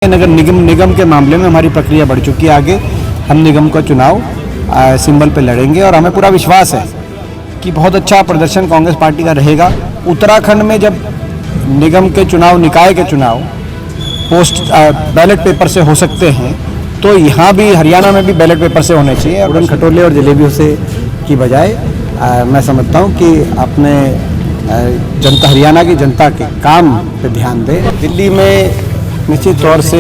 नगर निगम के मामले में हमारी प्रक्रिया बढ़ चुकी है आगे। हम निगम का चुनाव सिंबल पे लड़ेंगे और हमें पूरा विश्वास है कि बहुत अच्छा प्रदर्शन कांग्रेस पार्टी का रहेगा। उत्तराखंड में जब निगम के चुनाव, निकाय के चुनाव पोस्ट बैलेट पेपर से हो सकते हैं, तो यहाँ भी हरियाणा में भी बैलेट पेपर से होने चाहिए। उड़न खटोले और जलेबियों से की बजाय मैं समझता हूँ कि अपने जनता, हरियाणा की जनता के काम पे ध्यान दें। दिल्ली में निश्चित तौर से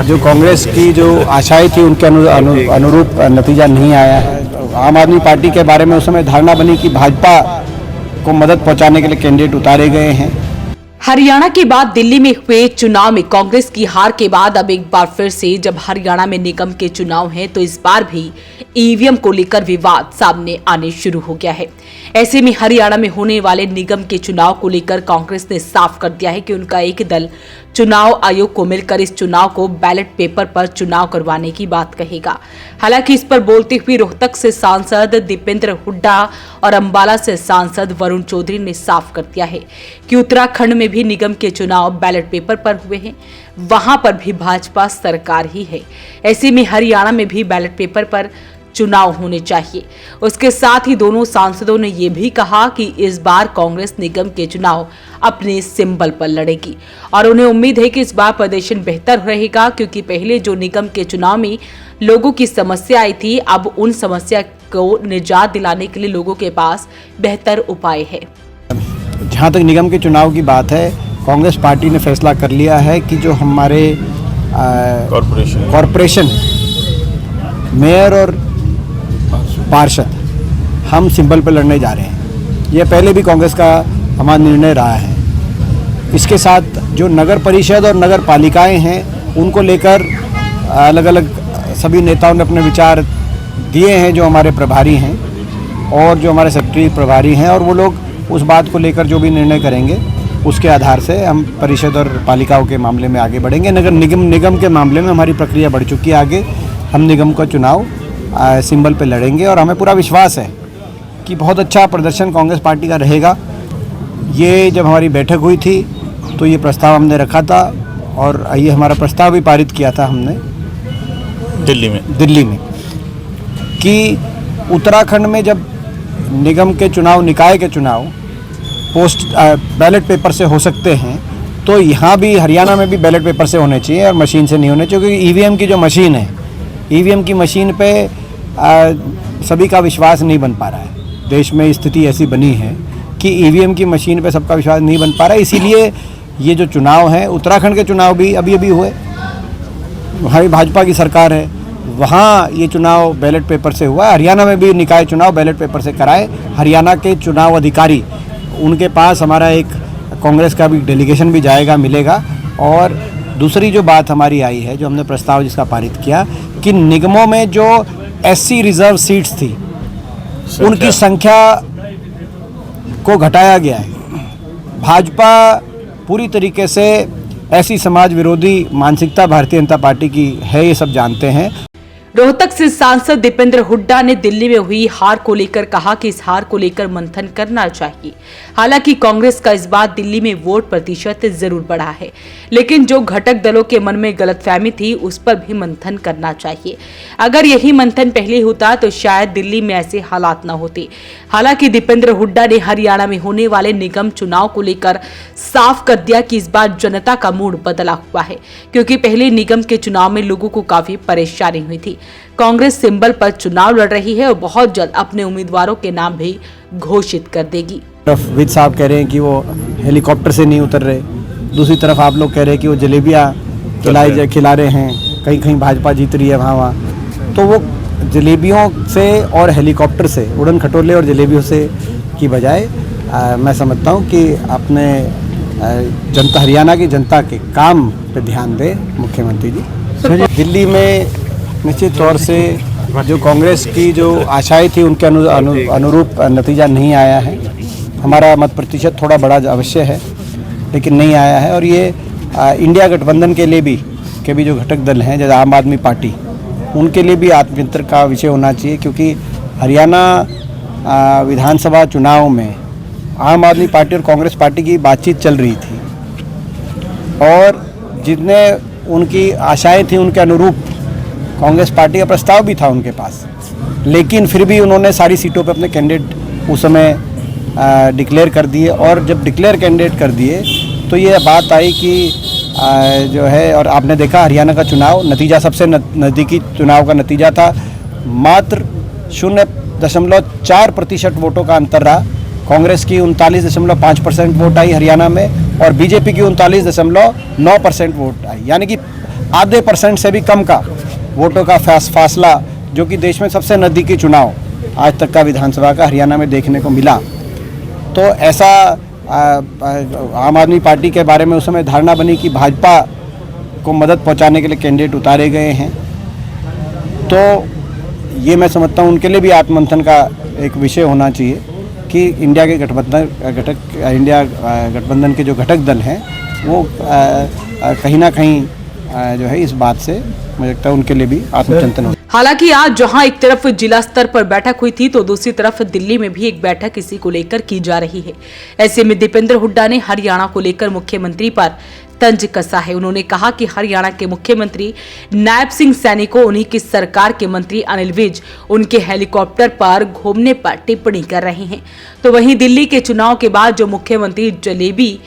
जो कांग्रेस की जो आशाएं थी उनके अनुरूप नतीजा नहीं आया है। आम आदमी पार्टी के बारे में उस समय धारणा बनी कि भाजपा को मदद पहुंचाने के लिए कैंडिडेट उतारे गए हैं। हरियाणा के बाद दिल्ली में हुए चुनाव में कांग्रेस की हार के बाद अब एक बार फिर से जब हरियाणा में निगम के चुनाव हैं, तो इस बार भी ईवीएम को लेकर विवाद सामने आने शुरू हो गया है। ऐसे में हरियाणा में होने वाले निगम के चुनाव को लेकर कांग्रेस ने साफ कर दिया है कि उनका एक दल चुनाव आयोग को मिलकर इस चुनाव को बैलेट पेपर पर चुनाव करवाने की बात कहेगा। हालांकि इस पर बोलते हुए रोहतक से सांसद दीपेंद्र हुड्डा और अंबाला से सांसद वरुण चौधरी ने साफ कर दिया है कि उत्तराखंड में भी निगम के चुनाव बैलेट पेपर पर हुए हैं, वहां पर भी भाजपा सरकार ही है। ऐसे में हरियाणा में भी बैलेट पेपर पर चुनाव होने चाहिए। उसके साथ ही दोनों सांसदों ने यह भी कहा कि इस बार कांग्रेस निगम के चुनाव अपने सिंबल पर लड़ेगी और उन्हें उम्मीद है कि इस बार प्रदर्शन बेहतर रहेगा, क्योंकि पहले जो निगम के चुनाव में लोगों की समस्या आई थी, अब उन समस्या को निजात दिलाने के लिए लोगों के पास बेहतर उपाय है। जहाँ तक निगम के चुनाव की बात है, कांग्रेस पार्टी ने फैसला कर लिया है कि जो हमारे कॉरपोरेशन मेयर और पार्षद, हम सिंबल पर लड़ने जा रहे हैं। यह पहले भी कांग्रेस का हमारा निर्णय रहा है। इसके साथ जो नगर परिषद और नगर पालिकाएं हैं, उनको लेकर अलग अलग सभी नेताओं ने अपने विचार दिए हैं, जो हमारे प्रभारी हैं और जो हमारे सेक्रेटरी प्रभारी हैं, और वो लोग उस बात को लेकर जो भी निर्णय करेंगे उसके आधार से हम परिषद और पालिकाओं के मामले में आगे बढ़ेंगे। नगर निगम के मामले में हमारी प्रक्रिया बढ़ चुकी है आगे। हम निगम का चुनाव सिंबल पे लड़ेंगे और हमें पूरा विश्वास है कि बहुत अच्छा प्रदर्शन कांग्रेस पार्टी का रहेगा। ये जब हमारी बैठक हुई थी तो ये प्रस्ताव हमने रखा था और ये हमारा प्रस्ताव भी पारित किया था हमने दिल्ली में कि उत्तराखंड में जब निगम के चुनाव, निकाय के चुनाव पोस्ट बैलेट पेपर से हो सकते हैं, तो यहाँ भी हरियाणा में भी बैलेट पेपर से होने चाहिए और मशीन से नहीं होने चाहिए। क्योंकि ईवीएम की जो मशीन है, ईवीएम की मशीन पे सभी का विश्वास नहीं बन पा रहा है। देश में स्थिति ऐसी बनी है कि ईवीएम की मशीन पे सबका विश्वास नहीं बन पा रहा है। इसीलिए ये जो चुनाव हैं, उत्तराखंड के चुनाव भी अभी हुए, हमारी भाजपा की सरकार है, वहाँ ये चुनाव बैलेट पेपर से हुआ। हरियाणा में भी निकाय चुनाव बैलेट पेपर से कराए। हरियाणा के चुनाव अधिकारी, उनके पास हमारा एक कांग्रेस का भी डेलीगेशन भी जाएगा, मिलेगा। और दूसरी जो बात हमारी आई है, जो हमने प्रस्ताव जिसका पारित किया, कि निगमों में जो एससी रिजर्व सीट्स थी, उनकी संख्या को घटाया गया है। भाजपा पूरी तरीके से ऐसी समाज विरोधी मानसिकता भारतीय जनता पार्टी की है, ये सब जानते हैं। रोहतक से सांसद दीपेंद्र हुड्डा ने दिल्ली में हुई हार को लेकर कहा कि इस हार को लेकर मंथन करना चाहिए। हालांकि कांग्रेस का इस बार दिल्ली में वोट प्रतिशत जरूर बढ़ा है, लेकिन जो घटक दलों के मन में गलतफहमी थी उस पर भी मंथन करना चाहिए। अगर यही मंथन पहले होता तो शायद दिल्ली में ऐसे हालात न होते। हालांकि दीपेंद्र हुड्डा ने हरियाणा में होने वाले निगम चुनाव को लेकर साफ कर दिया कि इस बार जनता का मूड बदला हुआ है, क्योंकि पहले निगम के चुनाव में लोगों को काफी परेशानी हुई थी। कांग्रेस सिंबल पर चुनाव लड़ रही है और बहुत जल्द अपने उम्मीदवारों के नाम भी घोषित कर देगी। विद साहब कह रहे हैं कि वो हेलीकॉप्टर से नहीं उतर रहे, दूसरी तरफ आप लोग कह रहे हैं कि वो जलेबियाँ खिला रहे हैं, कहीं भाजपा जीत रही है वहाँ। तो वो जलेबियों से और हेलीकॉप्टर से, उड़न खटोले और जलेबियों से की बजाय मैं समझता हूँ कि अपने जनता, हरियाणा की जनता के काम पे ध्यान दे मुख्यमंत्री जी। दिल्ली में निश्चित तौर से जो कांग्रेस की जो आशाएं थी उनके अनुरूप नतीजा नहीं आया है। हमारा मत प्रतिशत थोड़ा बड़ा अवश्य है, लेकिन नहीं आया है। और ये इंडिया गठबंधन के लिए भी जो घटक दल हैं, जैसे आम आदमी पार्टी, उनके लिए भी आत्मचिंतन का विषय होना चाहिए। क्योंकि हरियाणा विधानसभा चुनाव में आम आदमी पार्टी और कांग्रेस पार्टी की बातचीत चल रही थी और जितने उनकी आशाएं थी उनके अनुरूप कांग्रेस पार्टी का प्रस्ताव भी था उनके पास, लेकिन फिर भी उन्होंने सारी सीटों पे अपने कैंडिडेट उस समय डिक्लेयर कर दिए। और जब डिक्लेयर कैंडिडेट कर दिए तो ये बात आई कि जो है, और आपने देखा हरियाणा का चुनाव नतीजा सबसे नज़दीकी चुनाव का नतीजा था, मात्र 0.4% वोटों का अंतर रहा। कांग्रेस की 39.5% वोट आई हरियाणा में और बीजेपी की 39.9% वोट आई, यानी कि आधे % से भी कम का वोटों का फासला, जो कि देश में सबसे नज़दीकी चुनाव आज तक का विधानसभा का हरियाणा में देखने को मिला। तो ऐसा आम आदमी पार्टी के बारे में उस समय धारणा बनी कि भाजपा को मदद पहुंचाने के लिए कैंडिडेट उतारे गए हैं। तो ये मैं समझता हूँ उनके लिए भी आत्ममंथन का एक विषय होना चाहिए कि इंडिया गठबंधन के जो घटक दल हैं वो कहीं ना कहीं जो है इस बात से मुझे लगता है उनके लिए भी आत्मचिंतन हो। हालांकि आज जहां एक तरफ जिला स्तर पर बैठक हुई थी तो दूसरी तरफ दिल्ली में भी एक बैठक इसी को लेकर की जा रही है। ऐसे में दीपेंद्र हुड्डा ने हरियाणा को लेकर मुख्यमंत्री पर तंज कसा है। उन्होंने कहा कि हरियाणा के मुख्यमंत्री नायब सिंह सैनी को उन्हीं की सरकार के मंत्री अनिल विज उनके हेलीकॉप्टर पर घूमने पर टिप्पणी कर रहे हैं। तो वहीं दिल्ली के चुनाव के बाद जो मुख्यमंत्री जलेबी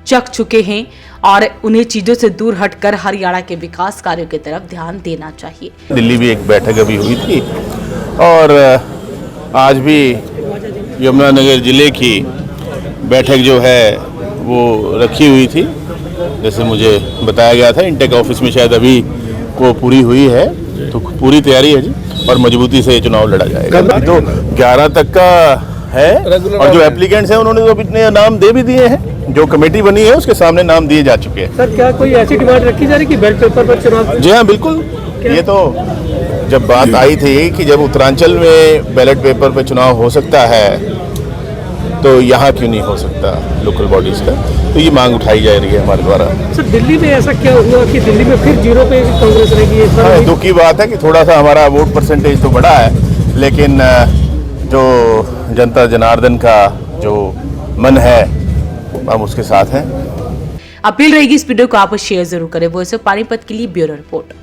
चख चुके हैं और उन्हें चीजों से दूर हटकर हरियाणा के विकास कार्यों की तरफ ध्यान देना चाहिए। दिल्ली भी एक बैठक अभी हुई थी और आज भी यमुनानगर जिले की बैठक जो है वो रखी हुई थी। जैसे मुझे बताया गया था इंटेक ऑफिस में शायद अभी को पूरी हुई है, तो पूरी तैयारी है जी और मजबूती से चुनाव लड़ा जाएगा। तो 11 तक का है और जो एप्लीकेंट्स हैं उन्होंने तो अपने नाम दे भी दिए हैं। जो कमेटी बनी है उसके सामने नाम दिए जा चुके हैं। सर, क्या कोई ऐसी डिमांड रखी जा रही कि बैलेट पेपर पर चुनाव? जी हाँ, बिल्कुल। ये तो जब बात आई थी कि जब उत्तरांचल में बैलेट पेपर पर चुनाव हो सकता है तो यहाँ क्यों नहीं हो सकता लोकल बॉडीज का, तो ये मांग उठाई जा रही है हमारे द्वारा। सर, दिल्ली में ऐसा क्या हुआ कि दिल्ली में फिर 0 पे कांग्रेस रहेगी? हाँ, दुख की बात है कि थोड़ा सा हमारा वोट परसेंटेज तो बढ़ा है, लेकिन जो जनता जनार्दन का जो मन है हम उसके साथ हैं। अपील रहेगी इस वीडियो को आप शेयर जरूर करें। वॉइस ऑफ पानीपत के लिए ब्यूरो रिपोर्ट।